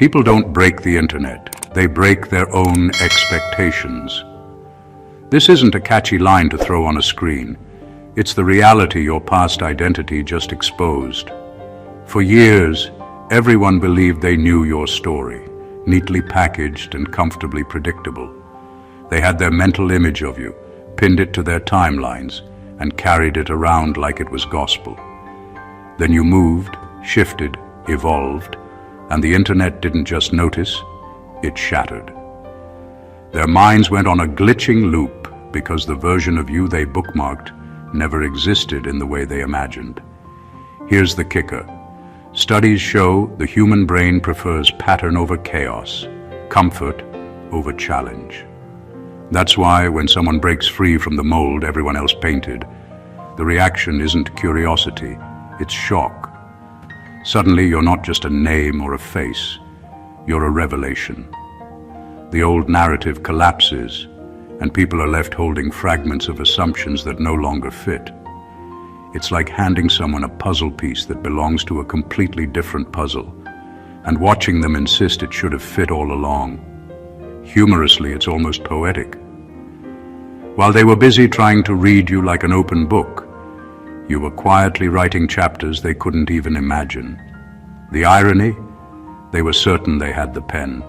People don't break the internet, they break their own expectations. This isn't a catchy line to throw on a screen. It's the reality your past identity just exposed. For years, everyone believed they knew your story, neatly packaged and comfortably predictable. They had their mental image of you, pinned it to their timelines, and carried it around like it was gospel. Then you moved, shifted, evolved, and the internet didn't just notice, it shattered. Their minds went on a glitching loop because the version of you they bookmarked never existed in the way they imagined. Here's the kicker. Studies show the human brain prefers pattern over chaos, comfort over challenge. That's why when someone breaks free from the mold everyone else painted, the reaction isn't curiosity, it's shock. Suddenly you're not just a name or a face, you're a revelation. The old narrative collapses, and people are left holding fragments of assumptions that no longer fit. It's like handing someone a puzzle piece that belongs to a completely different puzzle, and watching them insist it should have fit all along. Humorously, it's almost poetic. While they were busy trying to read you like an open book, you were quietly writing chapters they couldn't even imagine. The irony? They were certain they had the pen.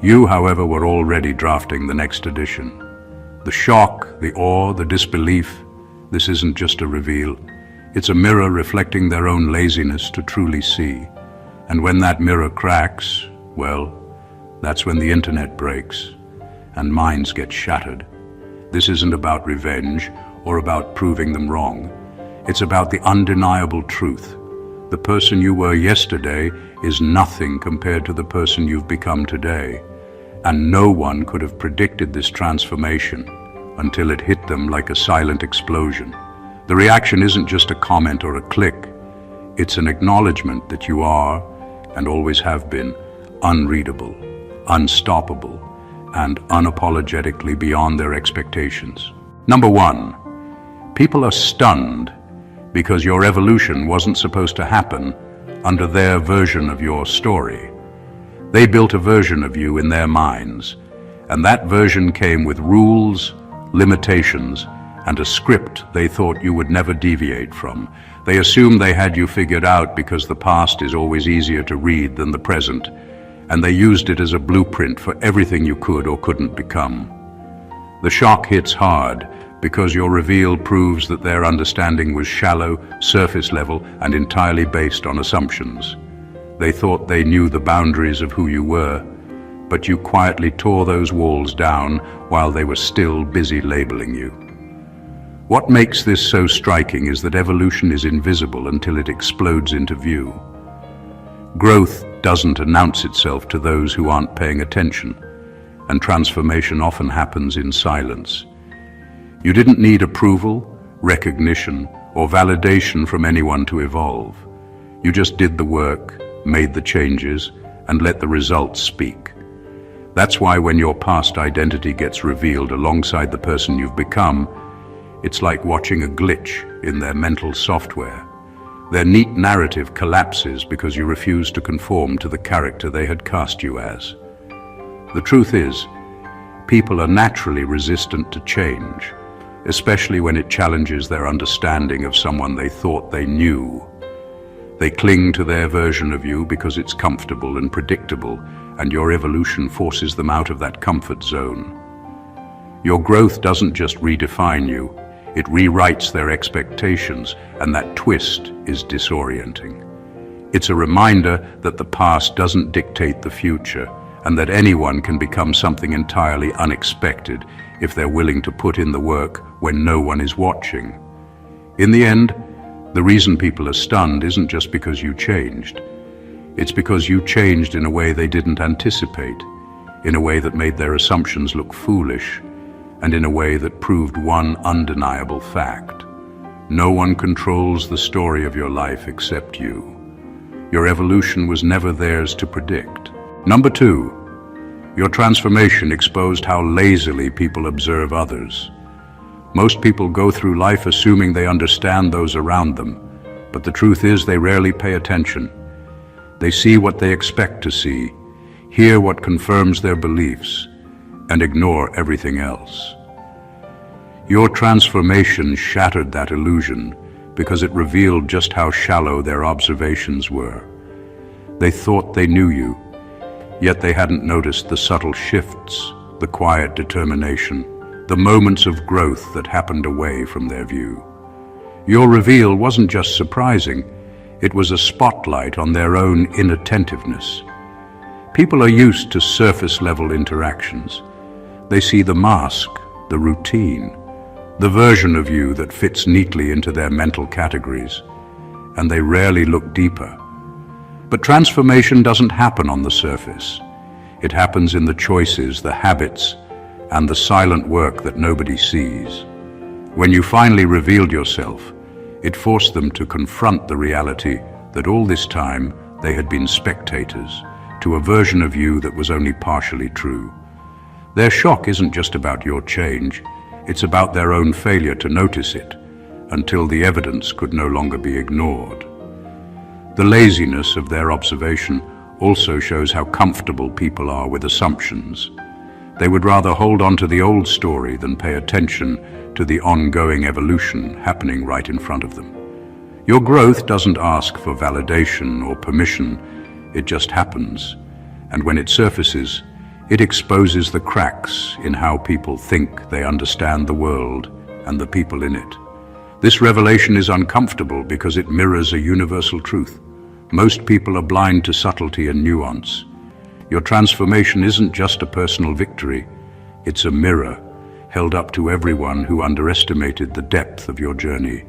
You, however, were already drafting the next edition. The shock, the awe, the disbelief, this isn't just a reveal. It's a mirror reflecting their own laziness to truly see. And when that mirror cracks, well, that's when the internet breaks and minds get shattered. This isn't about revenge or about proving them wrong. It's about the undeniable truth. The person you were yesterday is nothing compared to the person you've become today. And no one could have predicted this transformation until it hit them like a silent explosion. The reaction isn't just a comment or a click. It's an acknowledgement that you are, and always have been, unreadable, unstoppable, and unapologetically beyond their expectations. Number one, people are stunned because your evolution wasn't supposed to happen under their version of your story. They built a version of you in their minds, and that version came with rules, limitations, and a script they thought you would never deviate from. They assumed they had you figured out because the past is always easier to read than the present, and they used it as a blueprint for everything you could or couldn't become. The shock hits hard because your reveal proves that their understanding was shallow, surface level, and entirely based on assumptions. They thought they knew the boundaries of who you were, but you quietly tore those walls down while they were still busy labeling you. What makes this so striking is that evolution is invisible until it explodes into view. Growth doesn't announce itself to those who aren't paying attention, and transformation often happens in silence. You didn't need approval, recognition, or validation from anyone to evolve. You just did the work, made the changes, and let the results speak. That's why when your past identity gets revealed alongside the person you've become, it's like watching a glitch in their mental software. Their neat narrative collapses because you refuse to conform to the character they had cast you as. The truth is, people are naturally resistant to change, especially when it challenges their understanding of someone they thought they knew. They cling to their version of you because it's comfortable and predictable, and your evolution forces them out of that comfort zone. Your growth doesn't just redefine you, it rewrites their expectations, and that twist is disorienting. It's a reminder that the past doesn't dictate the future, and that anyone can become something entirely unexpected if they're willing to put in the work when no one is watching. In the end, the reason people are stunned isn't just because you changed. It's because you changed in a way they didn't anticipate, in a way that made their assumptions look foolish, and in a way that proved one undeniable fact. No one controls the story of your life except you. Your evolution was never theirs to predict. Number two, your transformation exposed how lazily people observe others. Most people go through life assuming they understand those around them, but the truth is they rarely pay attention. They see what they expect to see, hear what confirms their beliefs, and ignore everything else. Your transformation shattered that illusion because it revealed just how shallow their observations were. They thought they knew you, yet they hadn't noticed the subtle shifts, the quiet determination, the moments of growth that happened away from their view. Your reveal wasn't just surprising, it was a spotlight on their own inattentiveness. People are used to surface-level interactions. They see the mask, the routine, the version of you that fits neatly into their mental categories, and they rarely look deeper. But transformation doesn't happen on the surface. It happens in the choices, the habits, and the silent work that nobody sees. When you finally revealed yourself, it forced them to confront the reality that all this time they had been spectators to a version of you that was only partially true. Their shock isn't just about your change, it's about their own failure to notice it until the evidence could no longer be ignored. The laziness of their observation also shows how comfortable people are with assumptions. They would rather hold on to the old story than pay attention to the ongoing evolution happening right in front of them. Your growth doesn't ask for validation or permission, it just happens. And when it surfaces, it exposes the cracks in how people think they understand the world and the people in it. This revelation is uncomfortable because it mirrors a universal truth. Most people are blind to subtlety and nuance. Your transformation isn't just a personal victory, it's a mirror held up to everyone who underestimated the depth of your journey.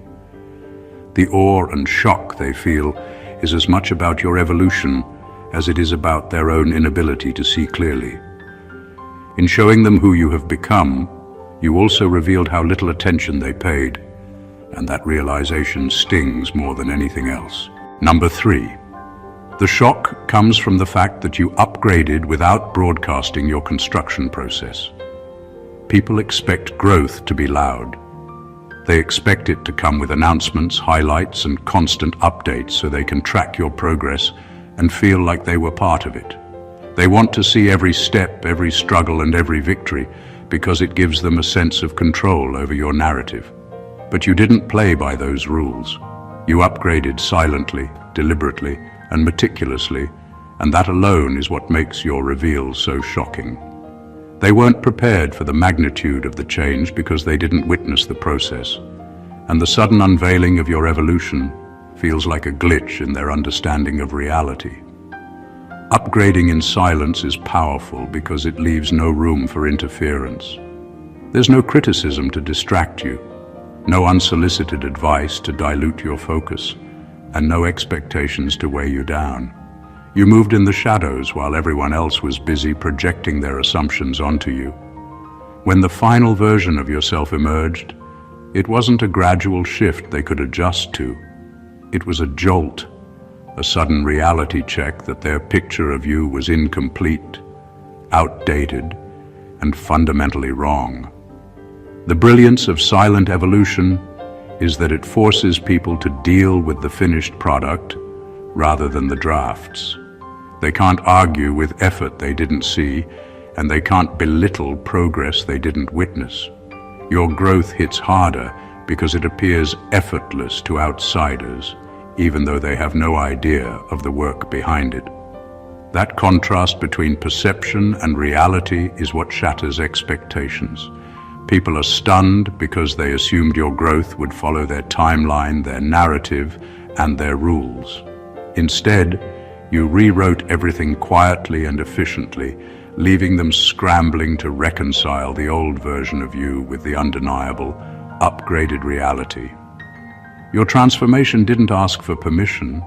The awe and shock they feel is as much about your evolution as it is about their own inability to see clearly. In showing them who you have become, you also revealed how little attention they paid, and that realization stings more than anything else. Number 3. The shock comes from the fact that you upgraded without broadcasting your construction process. People expect growth to be loud. They expect it to come with announcements, highlights, and constant updates so they can track your progress and feel like they were part of it. They want to see every step, every struggle, and every victory because it gives them a sense of control over your narrative. But you didn't play by those rules. You upgraded silently, deliberately, and meticulously, and that alone is what makes your reveal so shocking. They weren't prepared for the magnitude of the change because they didn't witness the process, and the sudden unveiling of your evolution feels like a glitch in their understanding of reality. Upgrading in silence is powerful because it leaves no room for interference. There's no criticism to distract you, no unsolicited advice to dilute your focus, and no expectations to weigh you down. You moved in the shadows while everyone else was busy projecting their assumptions onto you. When the final version of yourself emerged, it wasn't a gradual shift they could adjust to. It was a jolt, a sudden reality check that their picture of you was incomplete, outdated, and fundamentally wrong. The brilliance of silent evolution is that it forces people to deal with the finished product rather than the drafts. They can't argue with effort they didn't see, and they can't belittle progress they didn't witness. Your growth hits harder because it appears effortless to outsiders, even though they have no idea of the work behind it. That contrast between perception and reality is what shatters expectations. People are stunned because they assumed your growth would follow their timeline, their narrative, and their rules. Instead, you rewrote everything quietly and efficiently, leaving them scrambling to reconcile the old version of you with the undeniable, upgraded reality. Your transformation didn't ask for permission,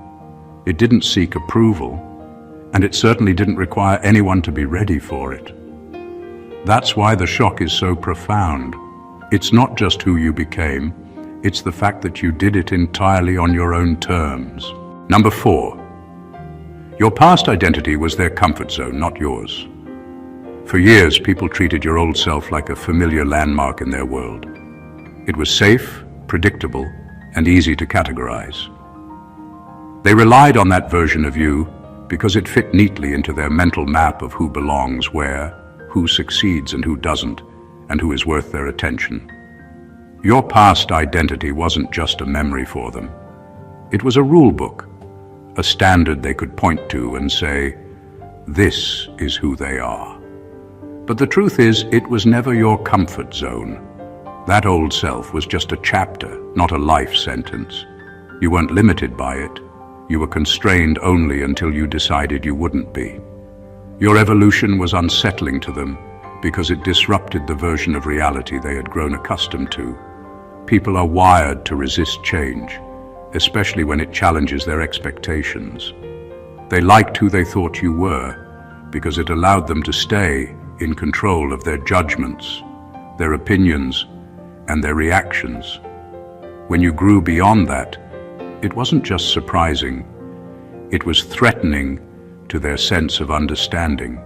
it didn't seek approval, and it certainly didn't require anyone to be ready for it. That's why the shock is so profound. It's not just who you became, it's the fact that you did it entirely on your own terms. Number 4. Your past identity was their comfort zone, not yours. For years, people treated your old self like a familiar landmark in their world. It was safe, predictable, and easy to categorize. They relied on that version of you because it fit neatly into their mental map of who belongs where, who succeeds and who doesn't, and who is worth their attention. Your past identity wasn't just a memory for them. It was a rule book, a standard they could point to and say, "This is who they are." But the truth is, it was never your comfort zone. That old self was just a chapter, not a life sentence. You weren't limited by it. You were constrained only until you decided you wouldn't be. Your evolution was unsettling to them because it disrupted the version of reality they had grown accustomed to. People are wired to resist change, especially when it challenges their expectations. They liked who they thought you were because it allowed them to stay in control of their judgments, their opinions, and their reactions. When you grew beyond that, it wasn't just surprising, it was threatening to their sense of understanding.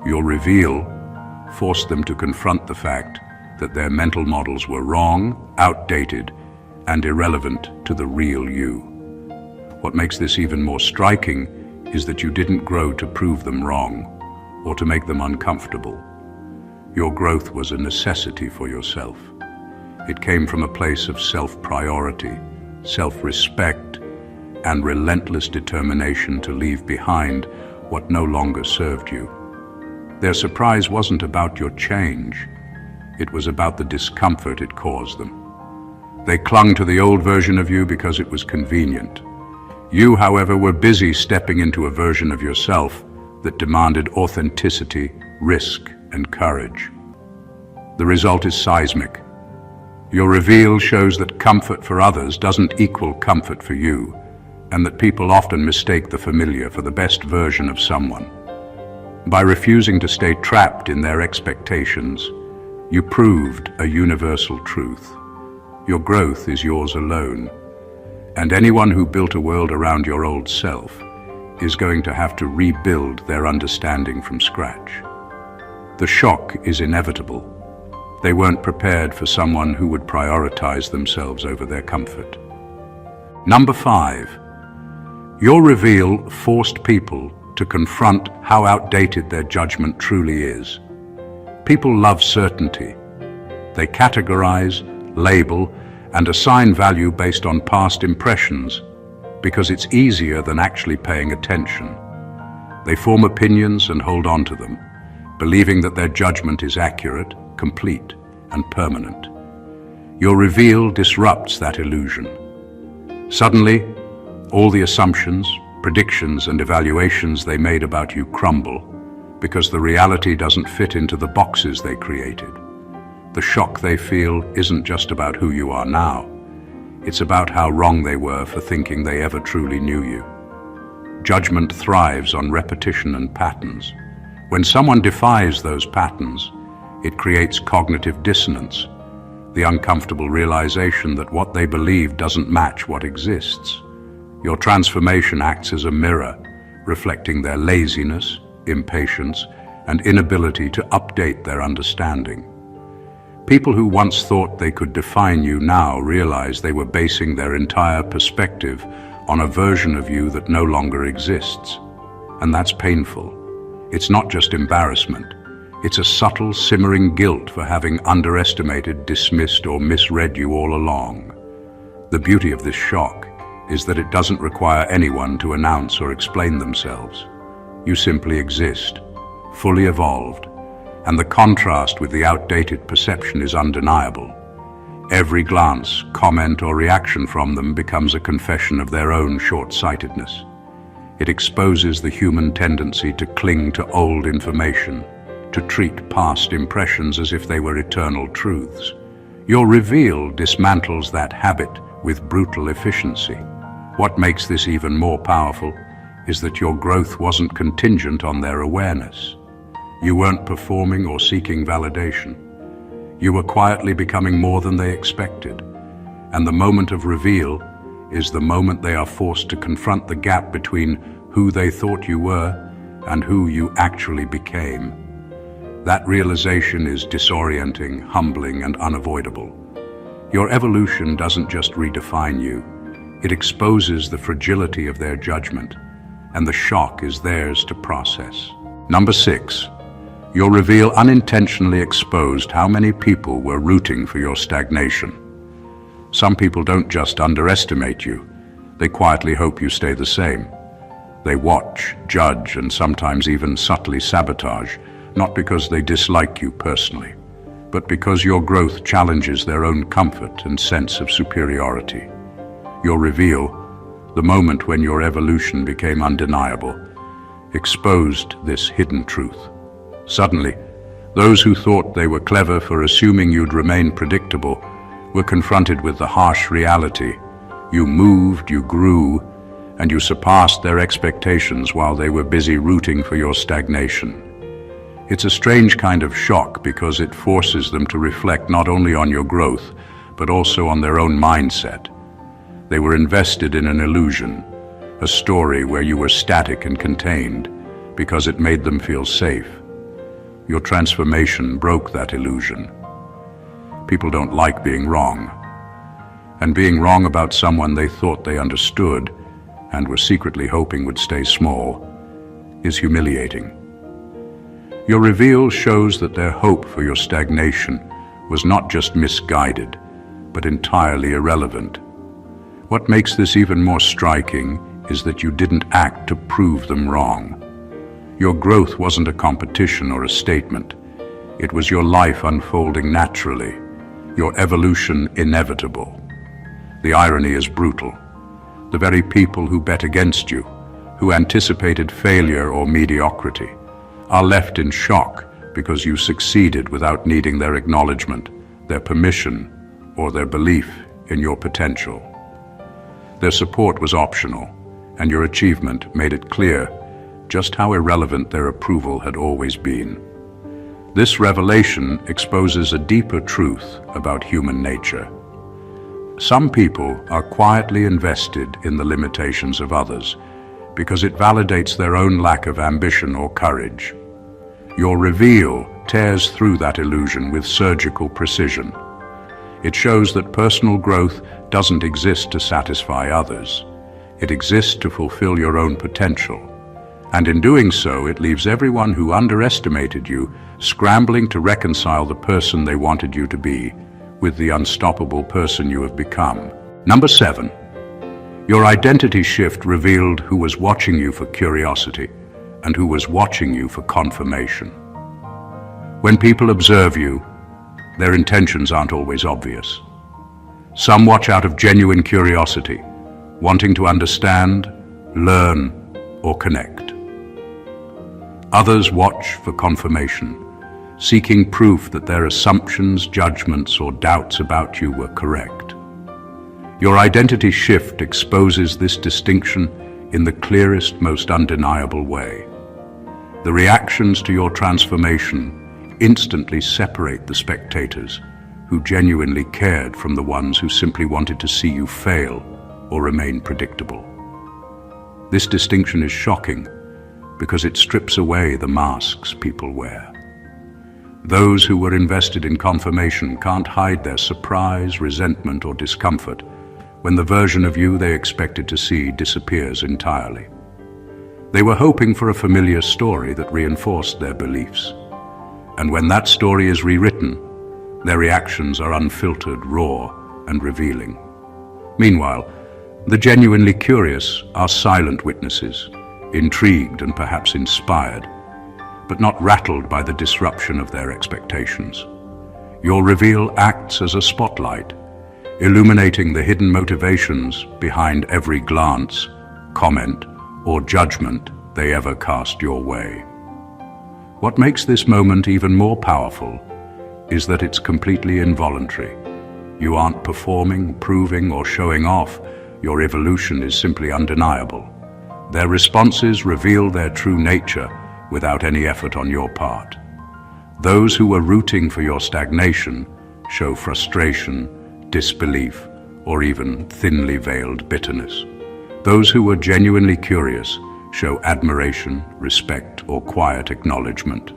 Your reveal forced them to confront the fact that their mental models were wrong, outdated, and irrelevant to the real you. What makes this even more striking is that you didn't grow to prove them wrong or to make them uncomfortable. Your growth was a necessity for yourself. It came from a place of self-priority, self-respect, and relentless determination to leave behind what no longer served you. Their surprise wasn't about your change. It was about the discomfort it caused them. They clung to the old version of you because it was convenient. You, however, were busy stepping into a version of yourself that demanded authenticity, risk, and courage. The result is seismic. Your reveal shows that comfort for others doesn't equal comfort for you, and that people often mistake the familiar for the best version of someone. By refusing to stay trapped in their expectations, you proved a universal truth. Your growth is yours alone, and anyone who built a world around your old self is going to have to rebuild their understanding from scratch. The shock is inevitable. They weren't prepared for someone who would prioritize themselves over their comfort. Number 5. Your reveal forced people to confront how outdated their judgment truly is. People love certainty. They categorize, label, and assign value based on past impressions because it's easier than actually paying attention. They form opinions and hold on to them, believing that their judgment is accurate, complete, and permanent. Your reveal disrupts that illusion. Suddenly, all the assumptions, predictions, and evaluations they made about you crumble because the reality doesn't fit into the boxes they created. The shock they feel isn't just about who you are now. It's about how wrong they were for thinking they ever truly knew you. Judgment thrives on repetition and patterns. When someone defies those patterns, it creates cognitive dissonance, the uncomfortable realization that what they believe doesn't match what exists. Your transformation acts as a mirror, reflecting their laziness, impatience, and inability to update their understanding. People who once thought they could define you now realize they were basing their entire perspective on a version of you that no longer exists. And that's painful. It's not just embarrassment. It's a subtle, simmering guilt for having underestimated, dismissed, or misread you all along. The beauty of this shock is that it doesn't require anyone to announce or explain themselves. You simply exist, fully evolved, and the contrast with the outdated perception is undeniable. Every glance, comment, or reaction from them becomes a confession of their own short-sightedness. It exposes the human tendency to cling to old information, to treat past impressions as if they were eternal truths. Your reveal dismantles that habit with brutal efficiency. What makes this even more powerful is that your growth wasn't contingent on their awareness. You weren't performing or seeking validation. You were quietly becoming more than they expected. And the moment of reveal is the moment they are forced to confront the gap between who they thought you were and who you actually became. That realization is disorienting, humbling, and unavoidable. Your evolution doesn't just redefine you. It exposes the fragility of their judgment, and the shock is theirs to process. Number 6. Your reveal unintentionally exposed how many people were rooting for your stagnation. Some people don't just underestimate you, they quietly hope you stay the same. They watch, judge, and sometimes even subtly sabotage, not because they dislike you personally, but because your growth challenges their own comfort and sense of superiority. Your reveal, the moment when your evolution became undeniable, exposed this hidden truth. Suddenly, those who thought they were clever for assuming you'd remain predictable were confronted with the harsh reality. You moved, you grew, and you surpassed their expectations while they were busy rooting for your stagnation. It's a strange kind of shock because it forces them to reflect not only on your growth, but also on their own mindset. They were invested in an illusion, a story where you were static and contained, because it made them feel safe. Your transformation broke that illusion. People don't like being wrong, and being wrong about someone they thought they understood and were secretly hoping would stay small is humiliating. Your reveal shows that their hope for your stagnation was not just misguided, but entirely irrelevant. What makes this even more striking is that you didn't act to prove them wrong. Your growth wasn't a competition or a statement. It was your life unfolding naturally, your evolution inevitable. The irony is brutal. The very people who bet against you, who anticipated failure or mediocrity, are left in shock because you succeeded without needing their acknowledgement, their permission, or their belief in your potential. Their support was optional, and your achievement made it clear just how irrelevant their approval had always been. This revelation exposes a deeper truth about human nature. Some people are quietly invested in the limitations of others because it validates their own lack of ambition or courage. Your reveal tears through that illusion with surgical precision. It shows that personal growth doesn't exist to satisfy others. It exists to fulfill your own potential. And in doing so, it leaves everyone who underestimated you scrambling to reconcile the person they wanted you to be with the unstoppable person you have become. Number 7. Your identity shift revealed who was watching you for curiosity and who was watching you for confirmation. When people observe you, their intentions aren't always obvious. Some watch out of genuine curiosity, wanting to understand, learn, or connect. Others watch for confirmation, seeking proof that their assumptions, judgments, or doubts about you were correct. Your identity shift exposes this distinction in the clearest, most undeniable way. The reactions to your transformation instantly separate the spectators who genuinely cared from the ones who simply wanted to see you fail or remain predictable. This distinction is shocking because it strips away the masks people wear. Those who were invested in confirmation can't hide their surprise, resentment, or discomfort when the version of you they expected to see disappears entirely. They were hoping for a familiar story that reinforced their beliefs. And when that story is rewritten, their reactions are unfiltered, raw, and revealing. Meanwhile, the genuinely curious are silent witnesses, intrigued and perhaps inspired, but not rattled by the disruption of their expectations. Your reveal acts as a spotlight, illuminating the hidden motivations behind every glance, comment, or judgment they ever cast your way. What makes this moment even more powerful is that it's completely involuntary. You aren't performing, proving, or showing off. Your evolution is simply undeniable. Their responses reveal their true nature without any effort on your part. Those who were rooting for your stagnation show frustration, disbelief, or even thinly veiled bitterness. Those who were genuinely curious show admiration, respect, or quiet acknowledgement.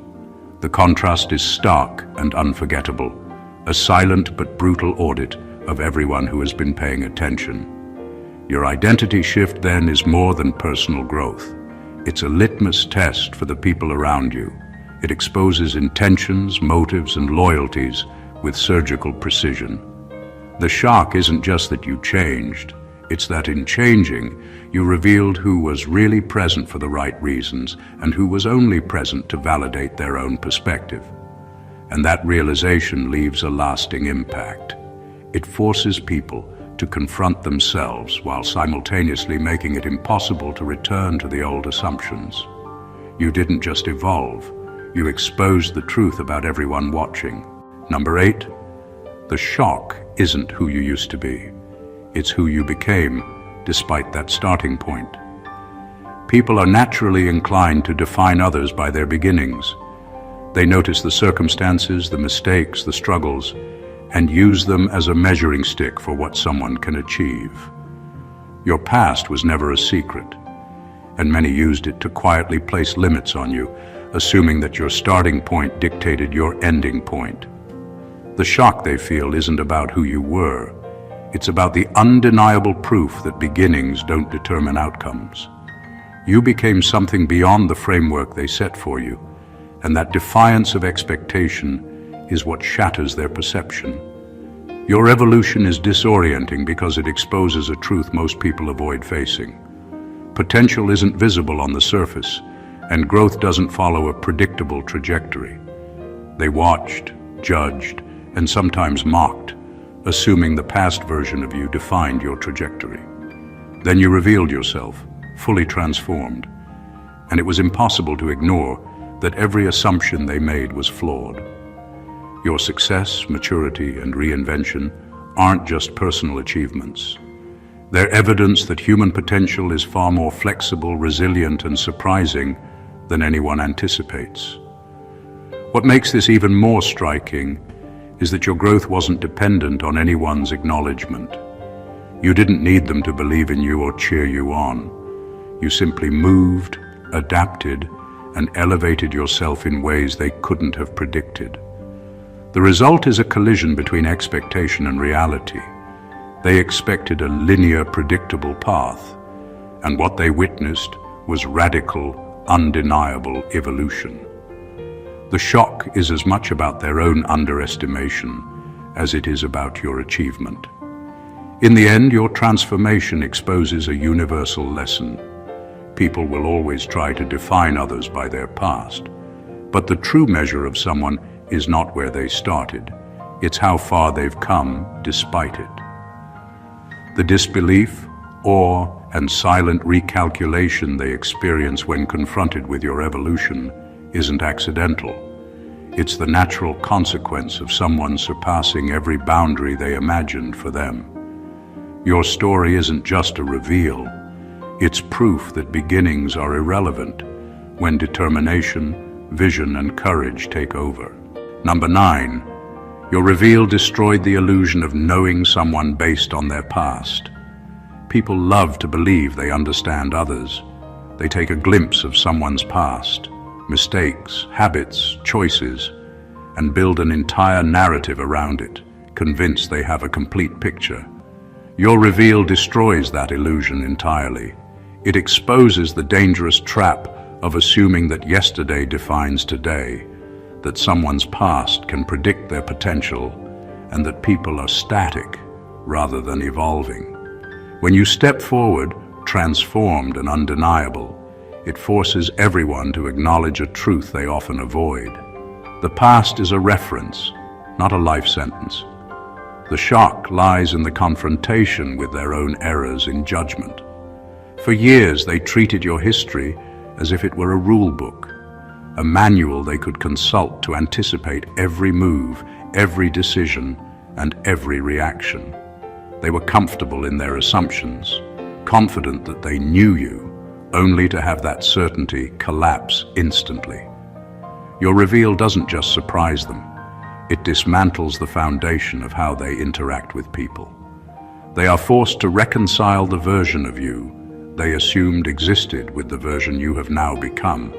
The contrast is stark and unforgettable, a silent but brutal audit of everyone who has been paying attention. Your identity shift then is more than personal growth. It's a litmus test for the people around you. It exposes intentions, motives, and loyalties with surgical precision. The shock isn't just that you changed, it's that in changing, you revealed who was really present for the right reasons and who was only present to validate their own perspective. And that realization leaves a lasting impact. It forces people to confront themselves while simultaneously making it impossible to return to the old assumptions. You didn't just evolve, you exposed the truth about everyone watching. Number 8, the shock isn't who you used to be. It's who you became, despite that starting point. People are naturally inclined to define others by their beginnings. They notice the circumstances, the mistakes, the struggles, and use them as a measuring stick for what someone can achieve. Your past was never a secret, and many used it to quietly place limits on you, assuming that your starting point dictated your ending point. The shock they feel isn't about who you were. It's about the undeniable proof that beginnings don't determine outcomes. You became something beyond the framework they set for you, and that defiance of expectation is what shatters their perception. Your evolution is disorienting because it exposes a truth most people avoid facing. Potential isn't visible on the surface, and growth doesn't follow a predictable trajectory. They watched, judged, and sometimes mocked, assuming the past version of you defined your trajectory. Then you revealed yourself, fully transformed, and it was impossible to ignore that every assumption they made was flawed. Your success, maturity, and reinvention aren't just personal achievements. They're evidence that human potential is far more flexible, resilient, and surprising than anyone anticipates. What makes this even more striking is that your growth wasn't dependent on anyone's acknowledgement. You didn't need them to believe in you or cheer you on. You simply moved, adapted, and elevated yourself in ways they couldn't have predicted. The result is a collision between expectation and reality. They expected a linear, predictable path, and what they witnessed was radical, undeniable evolution. The shock is as much about their own underestimation as it is about your achievement. In the end, your transformation exposes a universal lesson. People will always try to define others by their past, but the true measure of someone is not where they started. It's how far they've come despite it. The disbelief, awe, and silent recalculation they experience when confronted with your evolution isn't accidental. It's the natural consequence of someone surpassing every boundary they imagined for them. Your story isn't just a reveal. It's proof that beginnings are irrelevant when determination, vision, and courage take over. Number 9, your reveal destroyed the illusion of knowing someone based on their past. People love to believe they understand others. They take a glimpse of someone's past, mistakes, habits, choices, and build an entire narrative around it, convinced they have a complete picture. Your reveal destroys that illusion entirely. It exposes the dangerous trap of assuming that yesterday defines today, that someone's past can predict their potential, and that people are static rather than evolving. When you step forward, transformed and undeniable, it forces everyone to acknowledge a truth they often avoid. The past is a reference, not a life sentence. The shock lies in the confrontation with their own errors in judgment. For years, they treated your history as if it were a rule book, a manual they could consult to anticipate every move, every decision, and every reaction. They were comfortable in their assumptions, confident that they knew you, only to have that certainty collapse instantly. Your reveal doesn't just surprise them, it dismantles the foundation of how they interact with people. They are forced to reconcile the version of you they assumed existed with the version you have now become,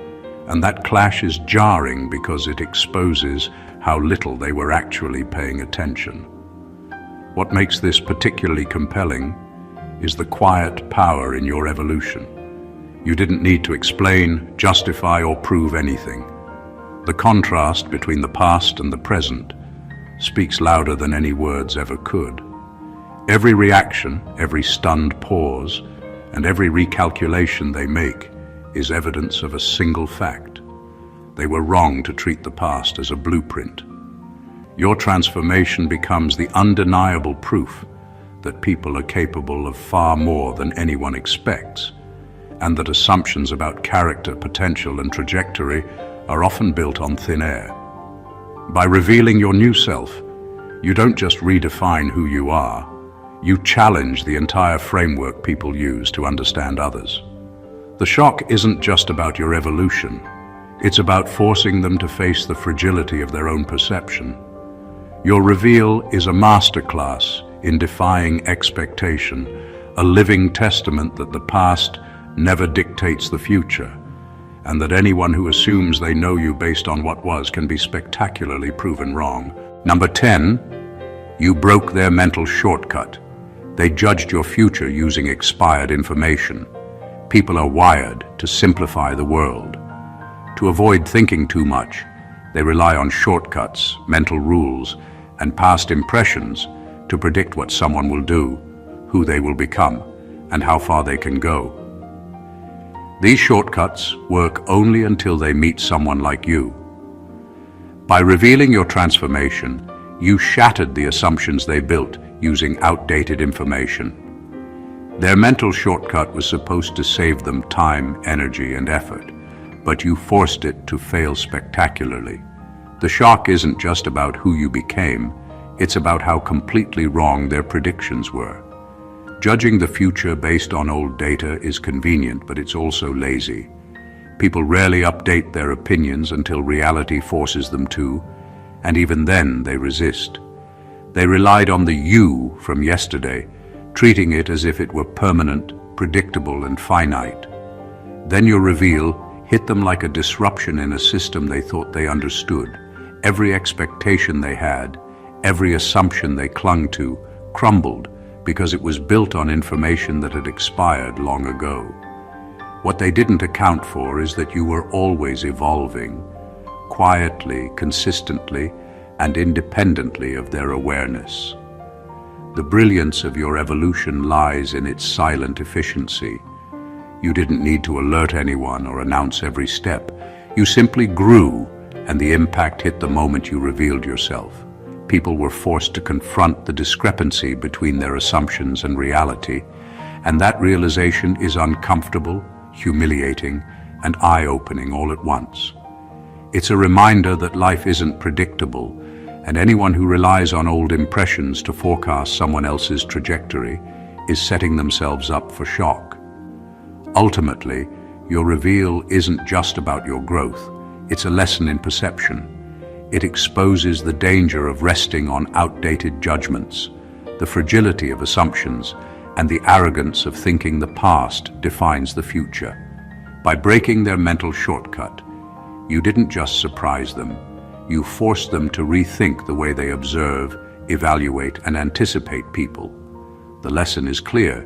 and that clash is jarring because it exposes how little they were actually paying attention. What makes this particularly compelling is the quiet power in your evolution. You didn't need to explain, justify, or prove anything. The contrast between the past and the present speaks louder than any words ever could. Every reaction, every stunned pause, and every recalculation they make is evidence of a single fact. They were wrong to treat the past as a blueprint. Your transformation becomes the undeniable proof that people are capable of far more than anyone expects, and that assumptions about character, potential, and trajectory are often built on thin air. By revealing your new self, you don't just redefine who you are, you challenge the entire framework people use to understand others. The shock isn't just about your evolution, it's about forcing them to face the fragility of their own perception. Your reveal is a masterclass in defying expectation, a living testament that the past never dictates the future, and that anyone who assumes they know you based on what was can be spectacularly proven wrong. Number 10, you broke their mental shortcut. They judged your future using expired information. People are wired to simplify the world. To avoid thinking too much, they rely on shortcuts, mental rules, and past impressions to predict what someone will do, who they will become, and how far they can go. These shortcuts work only until they meet someone like you. By revealing your transformation, you shattered the assumptions they built using outdated information. Their mental shortcut was supposed to save them time, energy, and effort, but you forced it to fail spectacularly. The shock isn't just about who you became, it's about how completely wrong their predictions were. Judging the future based on old data is convenient, but it's also lazy. People rarely update their opinions until reality forces them to, and even then they resist. They relied on the you from yesterday, treating it as if it were permanent, predictable, and finite. Then your reveal hit them like a disruption in a system they thought they understood. Every expectation they had, every assumption they clung to, crumbled because it was built on information that had expired long ago. What they didn't account for is that you were always evolving, quietly, consistently, and independently of their awareness. The brilliance of your evolution lies in its silent efficiency. You didn't need to alert anyone or announce every step. You simply grew, and the impact hit the moment you revealed yourself. People were forced to confront the discrepancy between their assumptions and reality, and that realization is uncomfortable, humiliating, and eye-opening all at once. It's a reminder that life isn't predictable, and anyone who relies on old impressions to forecast someone else's trajectory is setting themselves up for shock. Ultimately, your reveal isn't just about your growth, it's a lesson in perception. It exposes the danger of resting on outdated judgments, the fragility of assumptions, and the arrogance of thinking the past defines the future. By breaking their mental shortcut, you didn't just surprise them, you forced them to rethink the way they observe, evaluate, and anticipate people. The lesson is clear: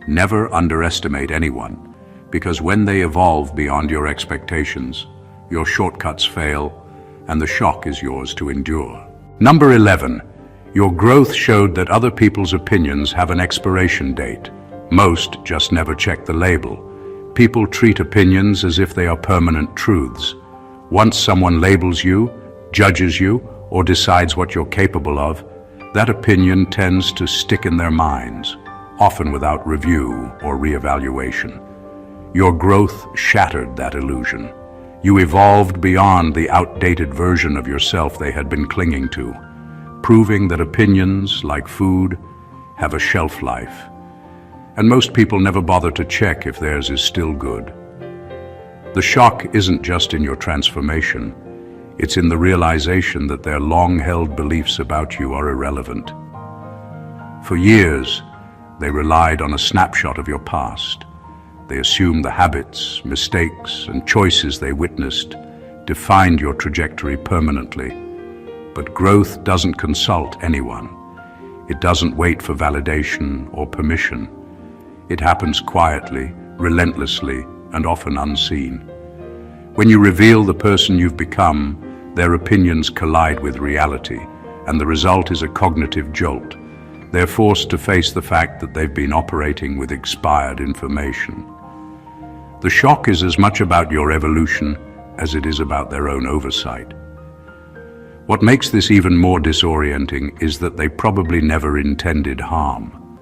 never underestimate anyone, because when they evolve beyond your expectations, your shortcuts fail, and the shock is yours to endure. Number 11. Your growth showed that other people's opinions have an expiration date. Most just never check the label. People treat opinions as if they are permanent truths. Once someone labels you, judges you, or decides what you're capable of, that opinion tends to stick in their minds, often without review or reevaluation. Your growth shattered that illusion. You evolved beyond the outdated version of yourself they had been clinging to, proving that opinions, like food, have a shelf life. And most people never bother to check if theirs is still good. The shock isn't just in your transformation, it's in the realization that their long-held beliefs about you are irrelevant. For years, they relied on a snapshot of your past. They assumed the habits, mistakes, and choices they witnessed defined your trajectory permanently. But growth doesn't consult anyone. It doesn't wait for validation or permission. It happens quietly, relentlessly, and often unseen. When you reveal the person you've become, their opinions collide with reality, and the result is a cognitive jolt. They're forced to face the fact that they've been operating with expired information. The shock is as much about your evolution as it is about their own oversight. What makes this even more disorienting is that they probably never intended harm.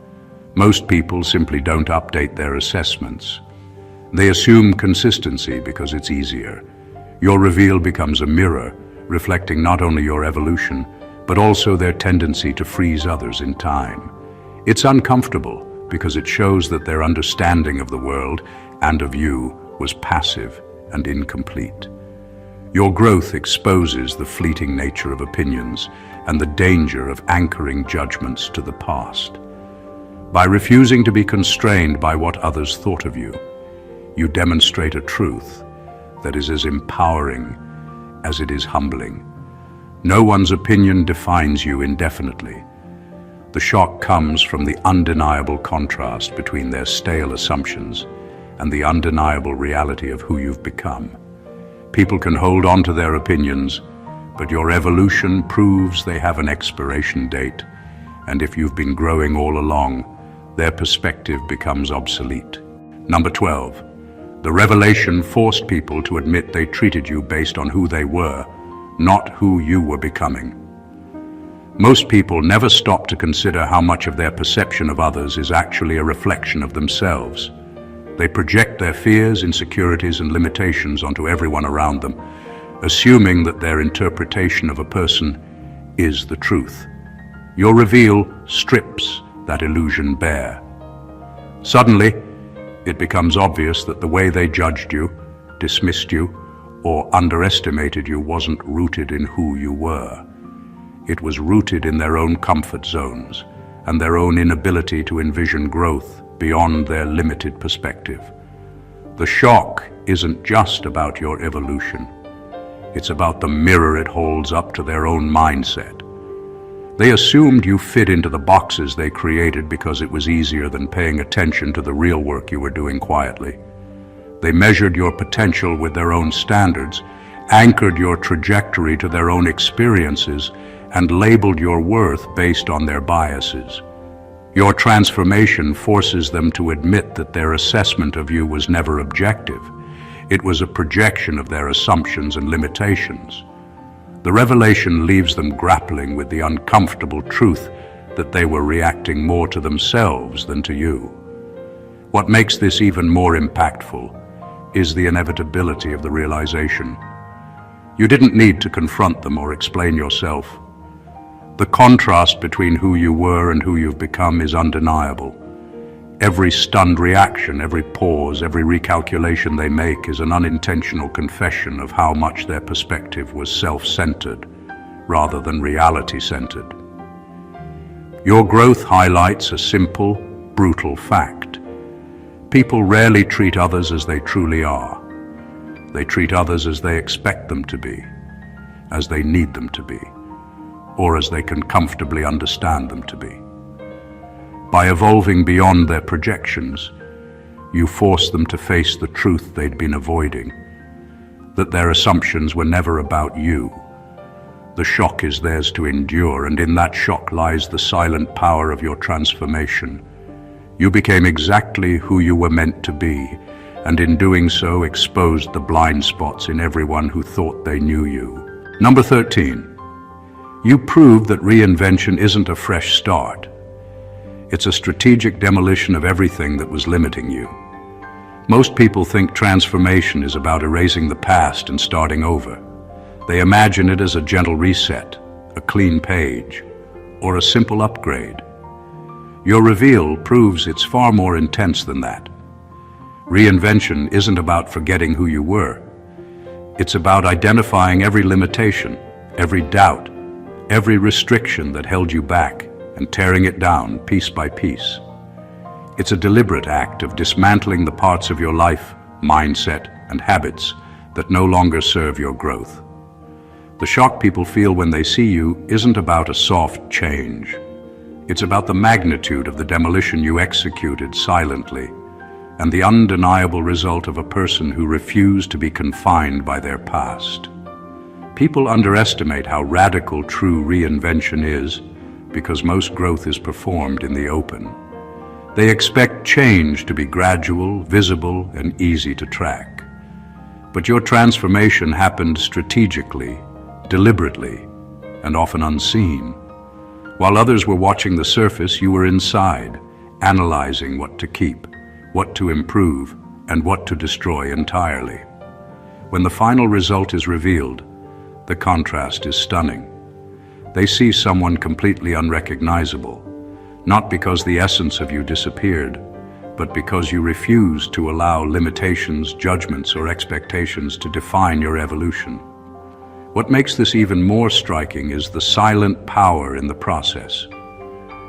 Most people simply don't update their assessments. They assume consistency because it's easier. Your reveal becomes a mirror, reflecting not only your evolution, but also their tendency to freeze others in time. It's uncomfortable because it shows that their understanding of the world and of you was passive and incomplete. Your growth exposes the fleeting nature of opinions and the danger of anchoring judgments to the past. By refusing to be constrained by what others thought of you, you demonstrate a truth that is as empowering as it is humbling. No one's opinion defines you indefinitely. The shock comes from the undeniable contrast between their stale assumptions and the undeniable reality of who you've become. People can hold on to their opinions, but your evolution proves they have an expiration date, and if you've been growing all along, their perspective becomes obsolete. Number 12. The revelation forced people to admit they treated you based on who they were, not who you were becoming. Most people never stop to consider how much of their perception of others is actually a reflection of themselves. They project their fears, insecurities, and limitations onto everyone around them, assuming that their interpretation of a person is the truth. Your reveal strips that illusion bare. Suddenly, it becomes obvious that the way they judged you, dismissed you, or underestimated you wasn't rooted in who you were. It was rooted in their own comfort zones and their own inability to envision growth beyond their limited perspective. The shock isn't just about your evolution. It's about the mirror it holds up to their own mindset. They assumed you fit into the boxes they created because it was easier than paying attention to the real work you were doing quietly. They measured your potential with their own standards, anchored your trajectory to their own experiences, and labeled your worth based on their biases. Your transformation forces them to admit that their assessment of you was never objective. It was a projection of their assumptions and limitations. The revelation leaves them grappling with the uncomfortable truth that they were reacting more to themselves than to you. What makes this even more impactful is the inevitability of the realization. You didn't need to confront them or explain yourself. The contrast between who you were and who you've become is undeniable. Every stunned reaction, every pause, every recalculation they make is an unintentional confession of how much their perspective was self-centered rather than reality-centered. Your growth highlights a simple, brutal fact. People rarely treat others as they truly are. They treat others as they expect them to be, as they need them to be, or as they can comfortably understand them to be. By evolving beyond their projections, you force them to face the truth they'd been avoiding, that their assumptions were never about you. The shock is theirs to endure, and in that shock lies the silent power of your transformation. You became exactly who you were meant to be, and in doing so exposed the blind spots in everyone who thought they knew you. Number 13. You proved that reinvention isn't a fresh start. It's a strategic demolition of everything that was limiting you. Most people think transformation is about erasing the past and starting over. They imagine it as a gentle reset, a clean page, or a simple upgrade. Your reveal proves it's far more intense than that. Reinvention isn't about forgetting who you were. It's about identifying every limitation, every doubt, every restriction that held you back, and tearing it down piece by piece. It's a deliberate act of dismantling the parts of your life, mindset, and habits that no longer serve your growth. The shock people feel when they see you isn't about a soft change. It's about the magnitude of the demolition you executed silently, and the undeniable result of a person who refused to be confined by their past. People underestimate how radical true reinvention is because most growth is performed in the open. They expect change to be gradual, visible, and easy to track. But your transformation happened strategically, deliberately, and often unseen. While others were watching the surface, you were inside, analyzing what to keep, what to improve, and what to destroy entirely. When the final result is revealed, the contrast is stunning. They see someone completely unrecognizable, not because the essence of you disappeared, but because you refused to allow limitations, judgments, or expectations to define your evolution. What makes this even more striking is the silent power in the process.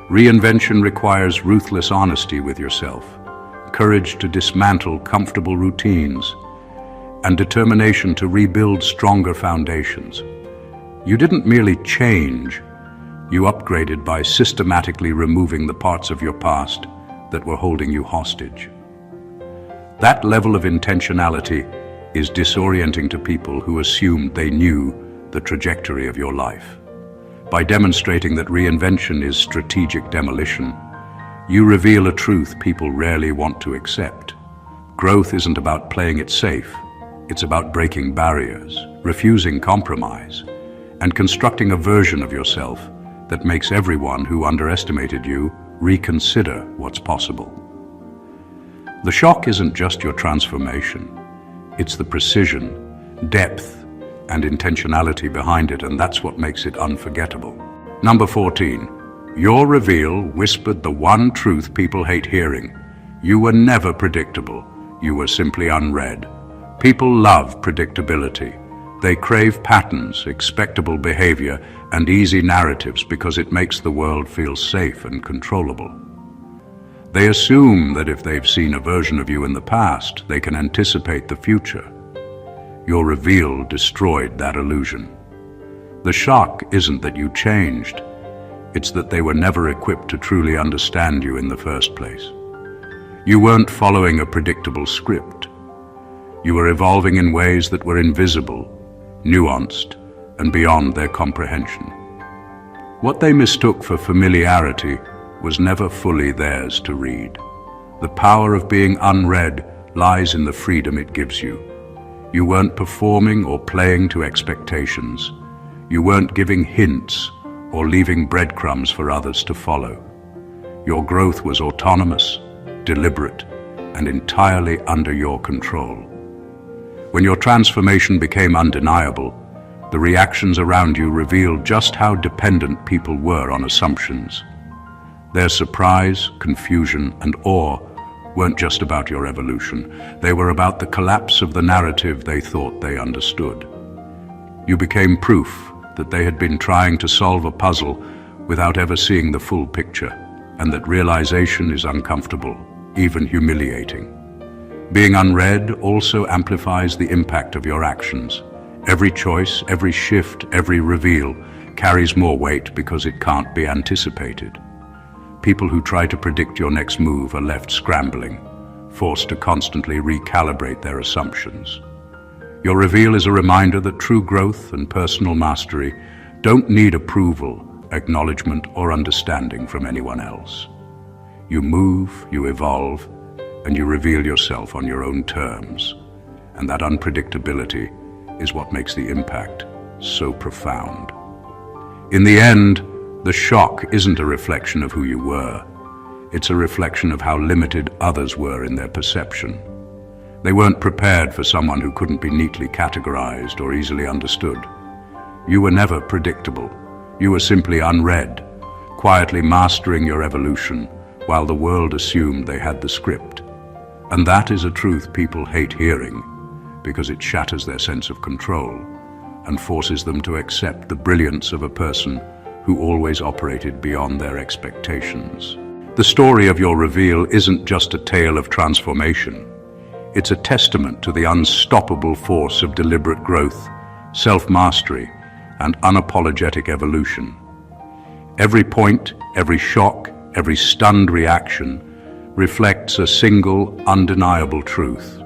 Reinvention requires ruthless honesty with yourself, courage to dismantle comfortable routines, and determination to rebuild stronger foundations. You didn't merely change, you upgraded by systematically removing the parts of your past that were holding you hostage. That level of intentionality is disorienting to people who assumed they knew the trajectory of your life. By demonstrating that reinvention is strategic demolition, you reveal a truth people rarely want to accept. Growth isn't about playing it safe. It's about breaking barriers, refusing compromise, and constructing a version of yourself that makes everyone who underestimated you reconsider what's possible. The shock isn't just your transformation. It's the precision, depth, and intentionality behind it, and that's what makes it unforgettable. Number 14. Your reveal whispered the one truth people hate hearing. You were never predictable. You were simply unread. People love predictability. They crave patterns, expectable behavior, and easy narratives because it makes the world feel safe and controllable. They assume that if they've seen a version of you in the past, they can anticipate the future. Your reveal destroyed that illusion. The shock isn't that you changed. It's that they were never equipped to truly understand you in the first place. You weren't following a predictable script. You were evolving in ways that were invisible, nuanced, and beyond their comprehension. What they mistook for familiarity was never fully theirs to read. The power of being unread lies in the freedom it gives you. You weren't performing or playing to expectations. You weren't giving hints or leaving breadcrumbs for others to follow. Your growth was autonomous, deliberate, and entirely under your control. When your transformation became undeniable, the reactions around you revealed just how dependent people were on assumptions. Their surprise, confusion, and awe weren't just about your evolution. They were about the collapse of the narrative they thought they understood. You became proof that they had been trying to solve a puzzle without ever seeing the full picture, and that realization is uncomfortable, even humiliating. Being unread also amplifies the impact of your actions. Every choice, every shift, every reveal carries more weight because it can't be anticipated. People who try to predict your next move are left scrambling, forced to constantly recalibrate their assumptions. Your reveal is a reminder that true growth and personal mastery don't need approval, acknowledgement, or understanding from anyone else. You move, you evolve, and you reveal yourself on your own terms. And that unpredictability is what makes the impact so profound. In the end, the shock isn't a reflection of who you were. It's a reflection of how limited others were in their perception. They weren't prepared for someone who couldn't be neatly categorized or easily understood. You were never predictable. You were simply unread, quietly mastering your evolution while the world assumed they had the script. And that is a truth people hate hearing because it shatters their sense of control and forces them to accept the brilliance of a person who always operated beyond their expectations. The story of your reveal isn't just a tale of transformation. It's a testament to the unstoppable force of deliberate growth, self-mastery, and unapologetic evolution. Every point, every shock, every stunned reaction reflects a single, undeniable truth.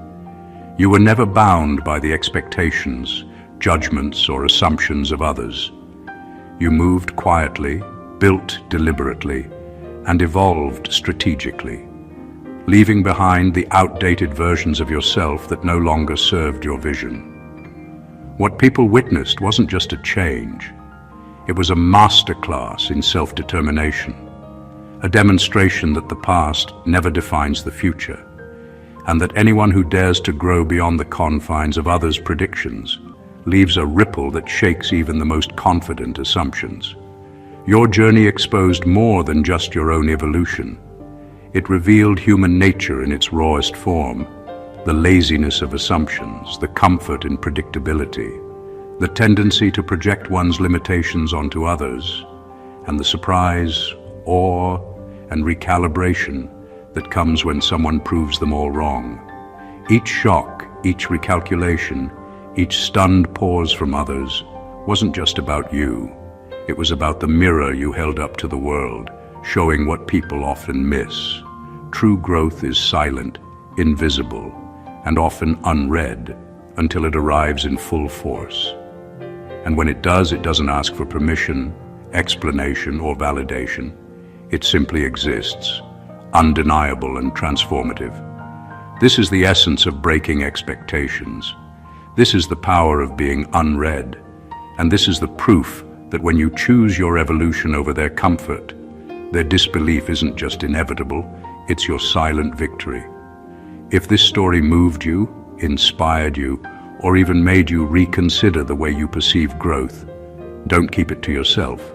You were never bound by the expectations, judgments, or assumptions of others. You moved quietly, built deliberately, and evolved strategically, leaving behind the outdated versions of yourself that no longer served your vision. What people witnessed wasn't just a change. It was a masterclass in self-determination, a demonstration that the past never defines the future, and that anyone who dares to grow beyond the confines of others' predictions leaves a ripple that shakes even the most confident assumptions. Your journey exposed more than just your own evolution. It revealed human nature in its rawest form, the laziness of assumptions, the comfort in predictability, the tendency to project one's limitations onto others, and the surprise, awe, and recalibration that comes when someone proves them all wrong. Each shock, each recalculation, each stunned pause from others wasn't just about you. It was about the mirror you held up to the world, showing what people often miss. True growth is silent, invisible, and often unread until it arrives in full force. And when it does, it doesn't ask for permission, explanation, or validation. It simply exists, undeniable and transformative. This is the essence of breaking expectations. This is the power of being unread. And this is the proof that when you choose your evolution over their comfort, their disbelief isn't just inevitable, it's your silent victory. If this story moved you, inspired you, or even made you reconsider the way you perceive growth, don't keep it to yourself.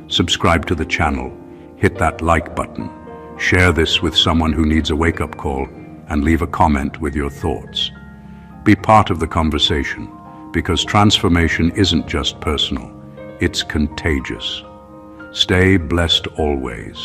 Subscribe to the channel, hit that like button, share this with someone who needs a wake-up call, and leave a comment with your thoughts. Be part of the conversation, because transformation isn't just personal, it's contagious. Stay blessed always.